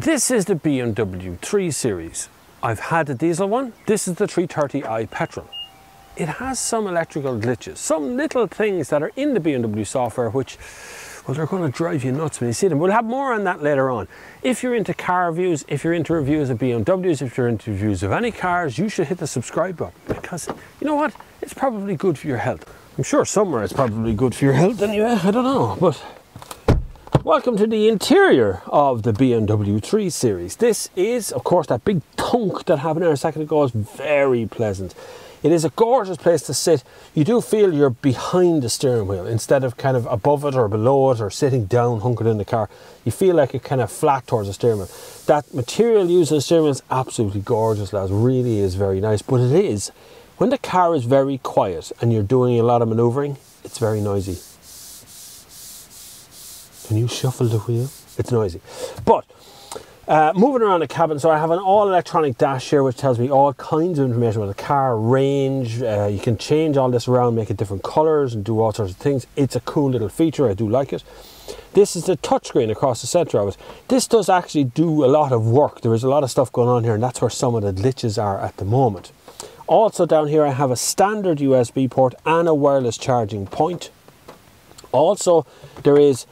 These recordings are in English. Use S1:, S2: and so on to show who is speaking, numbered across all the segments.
S1: This is the BMW 3 Series. I've had the diesel one. This is the 330i petrol. It has some electrical glitches, some little things that are in the BMW software which, well, they're going to drive you nuts when you see them. We'll have more on that later on. If you're into car reviews, if you're into reviews of BMWs, if you're into reviews of any cars, you should hit the subscribe button, because you know what? It's probably good for your health. I'm sure somewhere it's probably good for your health anyway, I don't know, but welcome to the interior of the BMW 3 Series. This is, of course, that big thunk that happened there a second ago is very pleasant. It is a gorgeous place to sit. You do feel you're behind the steering wheel instead of kind of above it or below it or sitting down hunkered in the car. You feel like you're kind of flat towards the steering wheel. That material used in the steering wheel is absolutely gorgeous, lads. Really is very nice. But it is, when the car is very quiet and you're doing a lot of manoeuvring, it's very noisy. Can you shuffle the wheel? It's noisy. But moving around the cabin, so I have an all electronic dash here which tells me all kinds of information about the car, range. You can change all this around, make it different colours and do all sorts of things. It's a cool little feature, I do like it. This is the touchscreen across the centre of it. This does actually do a lot of work. There is a lot of stuff going on here, and that's where some of the glitches are at the moment. Also down here I have a standard USB port and a wireless charging point. Also there is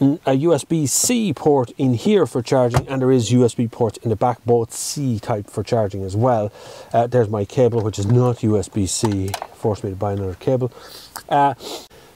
S1: a USB-C port in here for charging, and there is USB ports in the back, both C type for charging as well. There's my cable, which is not USB-C, forced me to buy another cable.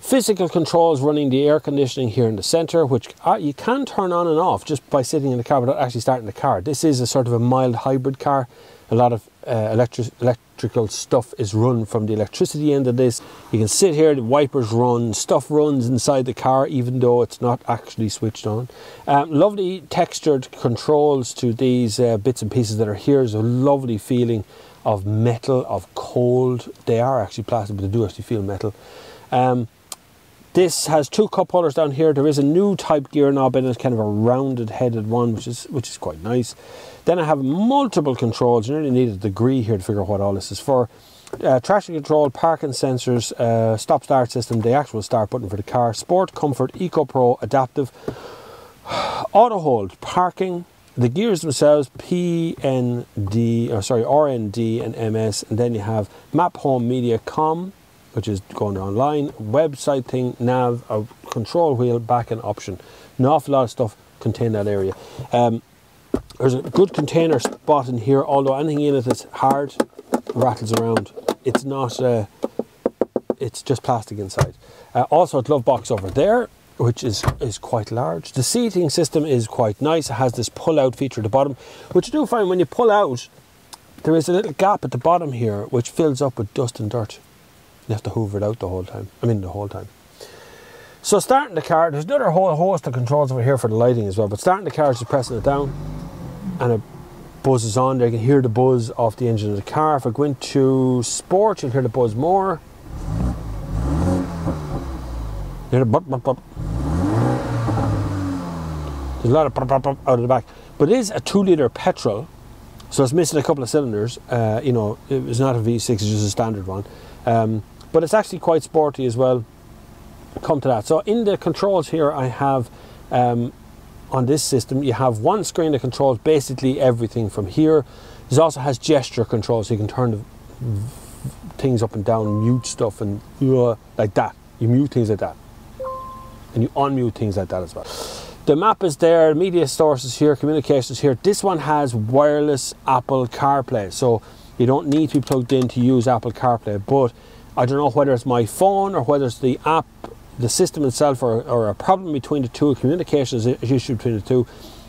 S1: Physical controls running the air conditioning here in the centre, which you can turn on and off just by sitting in the car without actually starting the car. This is a sort of a mild hybrid car. A lot of electrical stuff is run from the electricity end of this. You can sit here, the wipers run, stuff runs inside the car even though it's not actually switched on. Lovely textured controls to these bits and pieces that are here. There's a lovely feeling of metal, of cold. They are actually plastic, but they do actually feel metal. This has two cup holders down here. There is a new type gear knob in it, kind of a rounded headed one, which is quite nice. Then I have multiple controls. You really need a degree here to figure out what all this is for. Traction control, parking sensors, stop start system, the actual start button for the car, sport, comfort, eco pro, adaptive, auto hold, parking, the gears themselves, RND and MS, and then you have map, home, media, com, which is going online, website thing, nav, a control wheel, back and option. An awful lot of stuff contained in that area. There's a good container spot in here, although anything in it that's hard rattles around. It's not, it's just plastic inside. Also a glove box over there, which is quite large. The seating system is quite nice. It has this pull-out feature at the bottom, which you do find when you pull out, there is a little gap at the bottom here, which fills up with dust and dirt. You have to hoover it out the whole time. So starting the car, there's another whole host of controls over here for the lighting as well, but starting the car is just pressing it down and it buzzes on there. You can hear the buzz off the engine of the car. If I go into sport, you'll hear the buzz more. You hear the bop, bop, bop. There's a lot of pop, pop, pop out of the back. But it is a 2-litre petrol, so it's missing a couple of cylinders. You know, it's not a V6, it's just a standard one. But it's actually quite sporty as well. Come to that. So in the controls here I have on this system you have one screen that controls basically everything from here. It also has gesture controls, so you can turn the things up and down, mute stuff and like that. You mute things like that and you unmute things like that as well. The map is there, media sources here, communications here. This one has wireless Apple CarPlay, so you don't need to be plugged in to use Apple CarPlay, but I don't know whether it's my phone or whether it's the app, the system itself, or a problem between the two. Communications issue between the two,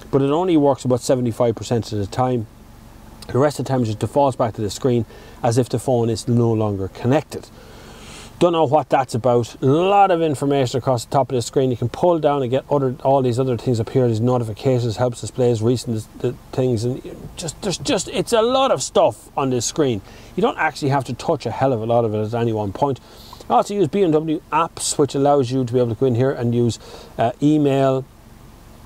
S1: but it only works about 75% of the time. The rest of the time it just defaults back to the screen as if the phone is no longer connected. Don't know what that's about. A lot of information across the top of the screen. You can pull down and get all these other things up here. These notifications, helps displays, recent things, and it's a lot of stuff on this screen. You don't actually have to touch a hell of a lot of it at any one point. I also use BMW apps, which allows you to be able to go in here and use email.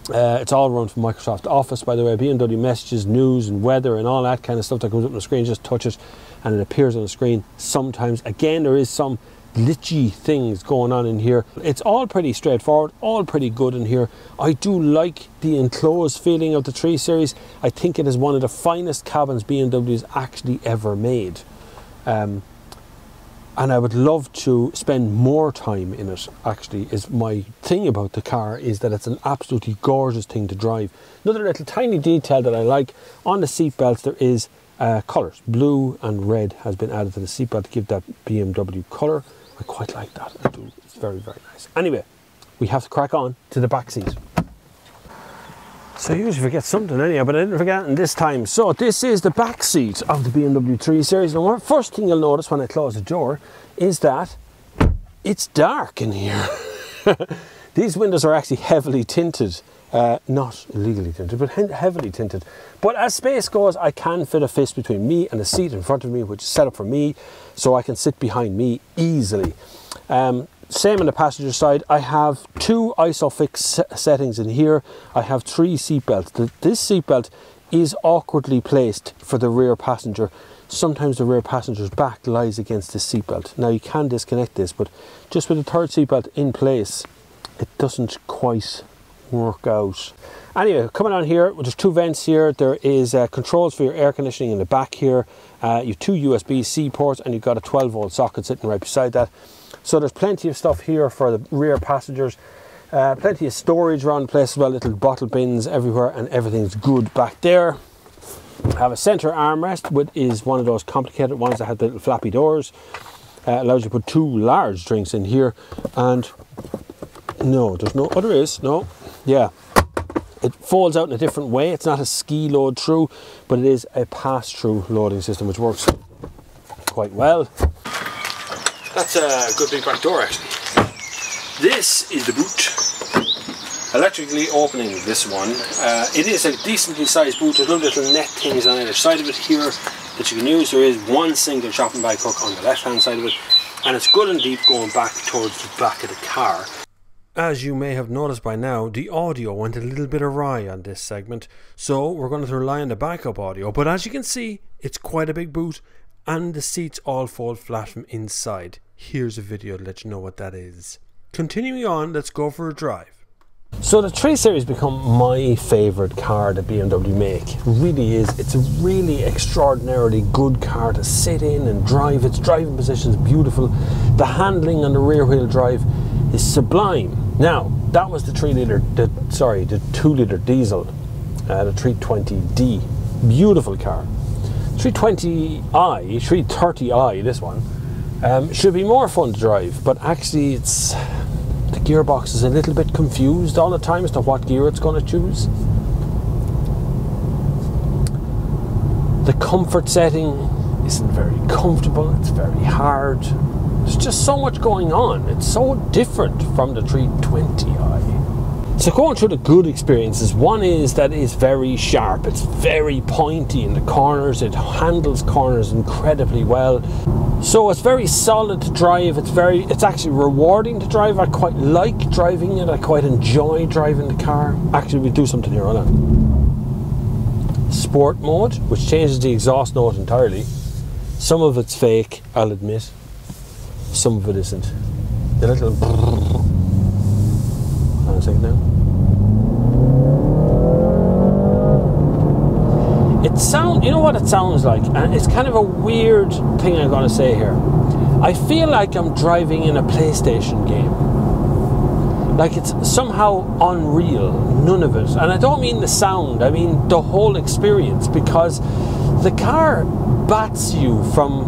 S1: It's all run from Microsoft Office, by the way. BMW messages, news and weather and all that kind of stuff that comes up on the screen. Just touch it and it appears on the screen. Sometimes, again, there is some glitchy things going on in here. It's all pretty straightforward, all pretty good in here. I do like the enclosed feeling of the 3 Series. I think it is one of the finest cabins BMW's actually ever made. And I would love to spend more time in it, actually. Is my thing about the car, is that it's an absolutely gorgeous thing to drive. Another little tiny detail that I like, on the seat belts there is colours. Blue and red has been added to the seat belt to give that BMW colour. I quite like that. I do. It's very, very nice. Anyway, we have to crack on to the back seat. So I usually forget something anyhow, but I didn't forget it this time. So this is the back seat of the BMW 3 Series. And the first thing you'll notice when I close the door is that it's dark in here. These windows are actually heavily tinted. Not illegally tinted, but heavily tinted. But as space goes, I can fit a fist between me and the seat in front of me, which is set up for me, so I can sit behind me easily. Same on the passenger side. I have 2 ISOFIX settings in here. I have 3 seat belts. This seat belt is awkwardly placed for the rear passenger. Sometimes the rear passenger's back lies against this seat belt. Now you can disconnect this, but just with the 3rd seat belt in place, it doesn't quite work out. Anyway, coming on here, there's 2 vents here. There is controls for your air conditioning in the back here. You have 2 USB-C ports, and you've got a 12-volt socket sitting right beside that. So there's plenty of stuff here for the rear passengers. Plenty of storage around the place as well, little bottle bins everywhere, and everything's good back there. I have a centre armrest, which is one of those complicated ones that has the little flappy doors. Allows you to put 2 large drinks in here, and no, there's no, oh there is, no, yeah. It folds out in a different way. It's not a ski load through, but it is a pass-through loading system, which works quite well. That's a good big back door, actually. This is the boot. Electrically opening this one. It is a decently sized boot. There's little net things on either side of it here that you can use. There is 1 single shopping bag hook on the left hand side of it, and it's good and deep going back towards the back of the car. As you may have noticed by now, the audio went a little bit awry on this segment, so we're going to rely on the backup audio. But as you can see, it's quite a big boot, and the seats all fold flat from inside. Here's a video to let you know what that is. Continuing on, let's go for a drive. So the 3 Series become my favourite car that BMW make. It really is. It's a really extraordinarily good car to sit in and drive. Its driving position is beautiful. The handling on the rear wheel drive is sublime. Now, that was the 2-litre diesel, the 320D. Beautiful car. 330i, this one, should be more fun to drive, but actually the gearbox is a little bit confused all the time as to what gear it's going to choose. The comfort setting isn't very comfortable, it's very hard. There's just so much going on. It's so different from the 320i. So going through the good experiences, one is that it's very sharp. It's very pointy in the corners. It handles corners incredibly well. So it's very solid to drive. It's actually rewarding to drive. I quite like driving it. I quite enjoy driving the car. Actually, we'll do something here, hold on. Sport mode, which changes the exhaust note entirely. Some of it's fake, I'll admit. Some of it isn't. The little hold on a second now. You know what it sounds like? And it's kind of a weird thing I'm going to say here. I feel like I'm driving in a PlayStation game. Like it's somehow unreal, none of it. And I don't mean the sound, I mean the whole experience, because the car bats you from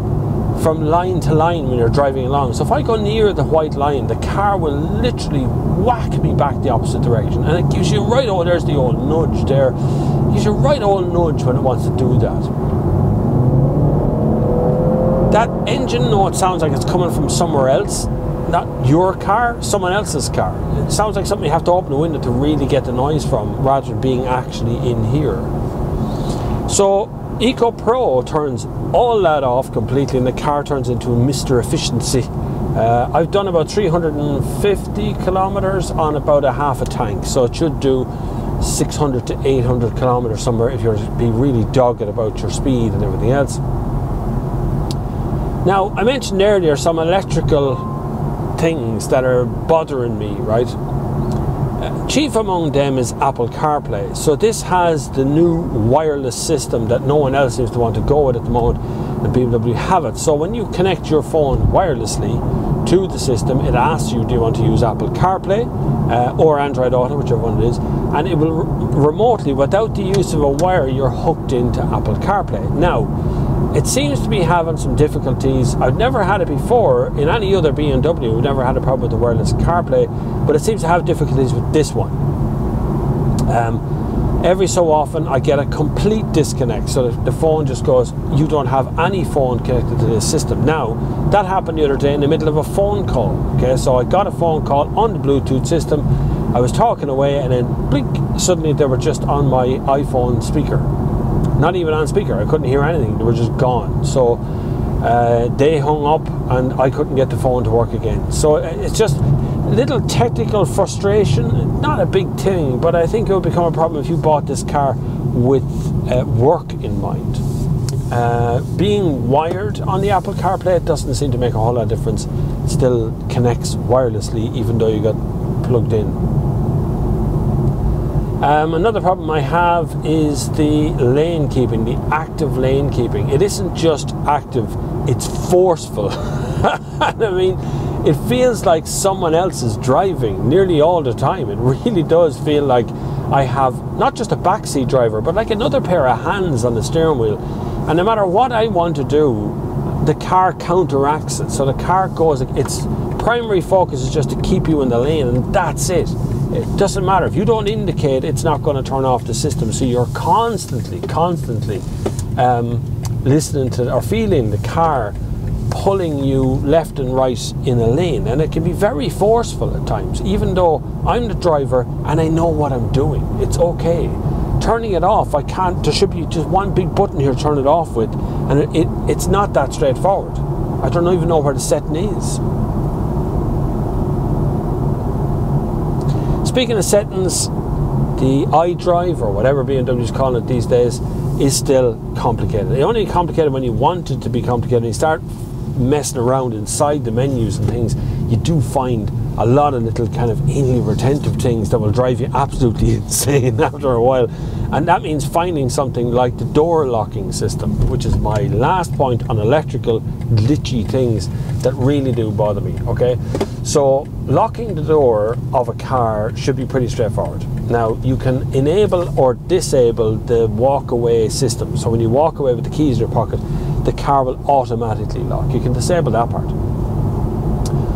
S1: line to line when you're driving along. So if I go near the white line, the car will literally whack me back the opposite direction, and it gives you right, oh, there's the old nudge there. It gives you right old nudge when it wants to do that. That engine note sounds like it's coming from somewhere else, not your car, someone else's car. It sounds like something you have to open a window to really get the noise from, rather than being actually in here. So Eco Pro turns all that off completely, and the car turns into Mr. Efficiency. I've done about 350 kilometers on about a half a tank, so it should do 600 to 800 kilometers somewhere if you're to be really dogged about your speed and everything else. Now, I mentioned earlier some electrical things that are bothering me, right? Chief among them is Apple Carplay. So this has the new wireless system that no one else seems to want to go with at the moment, and BMW have it. So when you connect your phone wirelessly to the system, it asks you, do you want to use Apple Carplay or Android Auto, whichever one it is, and it will remotely, without the use of a wire, you're hooked into Apple Carplay. Now, it seems to be having some difficulties. I've never had it before in any other BMW. We've never had a problem with the wireless CarPlay, but it seems to have difficulties with this one. Every so often I get a complete disconnect, so the phone just goes, you don't have any phone connected to this system. Now, that happened the other day in the middle of a phone call. Okay, so I got a phone call on the Bluetooth system. I was talking away, and then blink, suddenly they were just on my iPhone speaker. Not even on speaker, I couldn't hear anything, they were just gone. So they hung up and I couldn't get the phone to work again. So it's just a little technical frustration, not a big thing, but I think it would become a problem if you bought this car with work in mind. Being wired on the Apple CarPlay, it doesn't seem to make a whole lot of difference. It still connects wirelessly even though you got plugged in. Another problem I have is the lane keeping, the active lane keeping. It isn't just active, it's forceful. And I mean, it feels like someone else is driving nearly all the time. It really does feel like I have not just a backseat driver, but like another pair of hands on the steering wheel. And no matter what I want to do, the car counteracts it. So the car goes, its primary focus is just to keep you in the lane, and that's it. It doesn't matter. If you don't indicate, it's not going to turn off the system. So you're constantly listening to or feeling the car pulling you left and right in a lane, and it can be very forceful at times, even though I'm the driver and I know what I'm doing. It's okay. Turning it off, I can't. There should be just one big button here to turn it off with, and it's not that straightforward. I don't even know where the setting is. Speaking of settings, the iDrive, or whatever BMW is calling it these days, is still complicated. It's only complicated when you want it to be complicated. You start messing around inside the menus and things, you do find a lot of little kind of anally retentive things that will drive you absolutely insane after a while. And that means finding something like the door locking system, which is my last point on electrical glitchy things that really do bother me. Okay, so locking the door of a car should be pretty straightforward. Now, you can enable or disable the walk away system. So when you walk away with the keys in your pocket, the car will automatically lock. You can disable that part.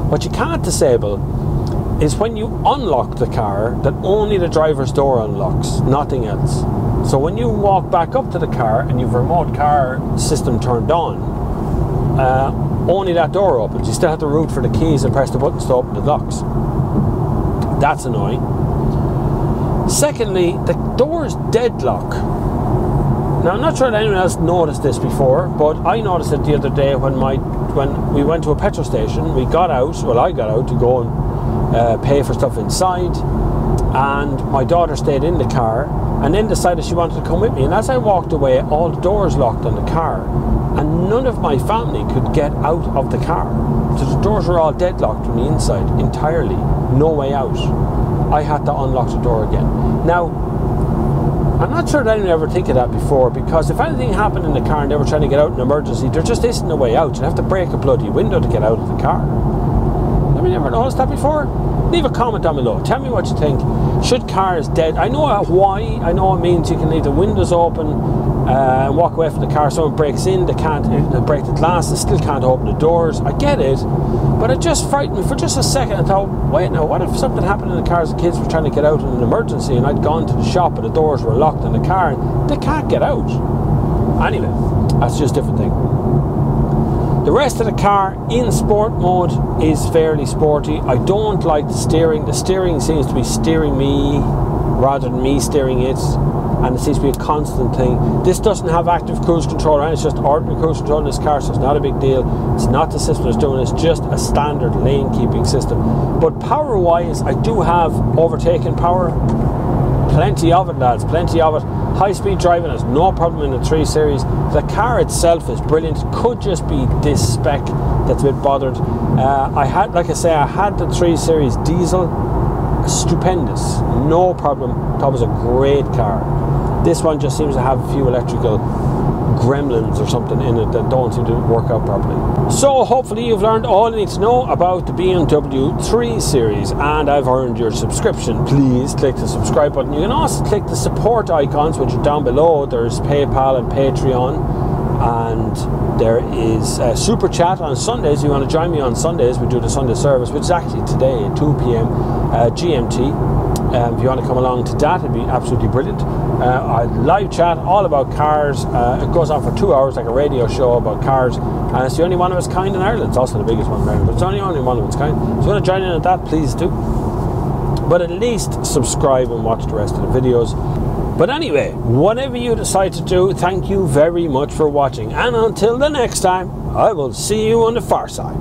S1: What you can't disable is when you unlock the car, that only the driver's door unlocks, nothing else. So when you walk back up to the car and you've remote car system turned on, only that door opens. You still have to root for the keys and press the buttons to open the locks. That's annoying. Secondly, the door's deadlock. Now, I'm not sure that anyone else noticed this before, but I noticed it the other day when we went to a petrol station. We got out, well, I got out to go and pay for stuff inside, and my daughter stayed in the car and then decided she wanted to come with me. And as I walked away, all the doors locked on the car, and none of my family could get out of the car. So the doors were all deadlocked from the inside entirely, no way out. I had to unlock the door again. Now, I'm not sure that anyone ever think of that before, because if anything happened in the car and they were trying to get out in an emergency, there just isn't a way out. You'd have to break a bloody window to get out of the car. Have you never noticed that before? Leave a comment down below. Tell me what you think. Should cars dead? I know why. I know it means you can leave the windows open and walk away from the car. Someone breaks in, they break the glass, they still can't open the doors. I get it, but it just frightened me for just a second. I thought, wait now, what if something happened in the car as the kids were trying to get out in an emergency, and I'd gone to the shop and the doors were locked in the car and they can't get out? Anyway, that's just a different thing. The rest of the car in sport mode is fairly sporty. I don't like the steering. The steering seems to be steering me rather than me steering it, and it seems to be a constant thing. This doesn't have active cruise control, right? It's just ordinary cruise control in this car, so it's not a big deal. It's not the system that's doing it, it's just a standard lane keeping system. But power wise, I do have overtaking power. plenty of it, lads, plenty of it. High speed driving is no problem in the 3 Series. The car itself is brilliant. Could just be this spec that's a bit bothered. I had the 3 Series diesel, stupendous, no problem. That was a great car. This one just seems to have a few electrical gremlins or something in it that don't seem to work out properly. So hopefully you've learned all you need to know about the BMW 3 Series, and I've earned your subscription. Please click the subscribe button. You can also click the support icons, which are down below. There's PayPal and Patreon, and there is Super Chat on Sundays. If you want to join me on Sundays, we do the Sunday service, which is actually today at 2 p.m. GMT. If you want to come along to that, it'd be absolutely brilliant. I live chat all about cars. It goes on for 2 hours, like a radio show about cars, and it's the only one of its kind in Ireland. It's also the biggest one in Ireland, but it's only one of its kind. So if you want to join in at that, please do. But at least subscribe and watch the rest of the videos. But anyway, whatever you decide to do, thank you very much for watching, and until the next time, I will see you on the far side.